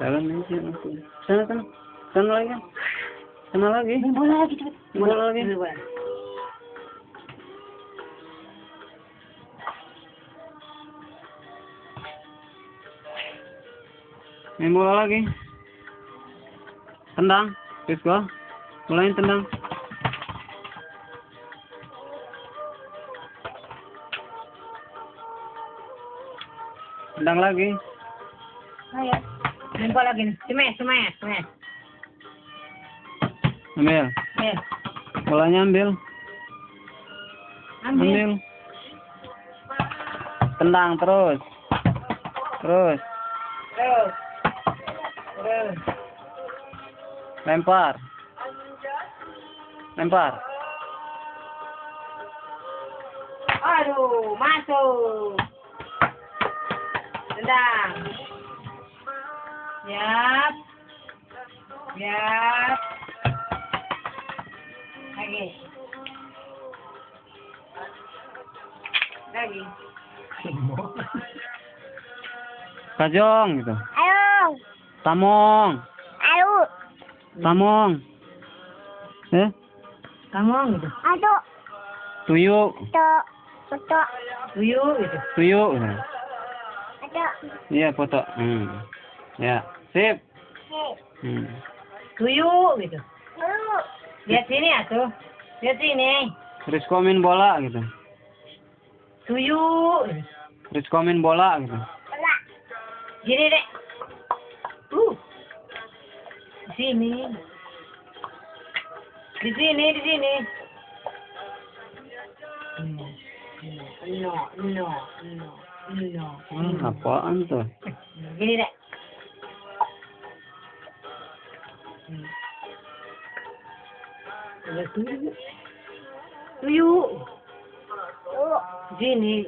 Jalan aja aku. Sana sana. Sana lagi. Sana lagi. Bola lagi cepet. Bola lagi. Bola. Main bola lagi. Tendang. Let's go. Mulai tendang. Tendang lagi. Ayo. Main bola lagi nih. Smash. Ambil. Ayo. Bolanya ambil. Ambil. Tendang terus. Terus. Lempar. Aduh, masuk. Tendang. Siap. Lagi. Kajong gitu. Ayo. Tamong. Ayo. Tamong. Kamu gitu. Ayo. Tuyuk. Foto. Tuyul gitu. Tuyuk. Ayo. Iya foto. Ya. Sip. Hei. Tuyul gitu. Ayo. Lihat sini atuh. Lihat sini. Terus komen bola gitu. Tuyul. Terus komen bola gitu. Bola. Gini dek. Di sini. Di sini. No. Apaan tuh? Gini dek. Tuyul. Sini.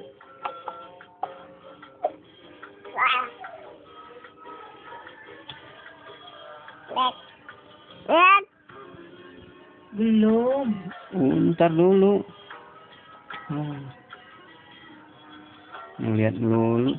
Lihat. Belum. Ntar dulu. Lihat dulu.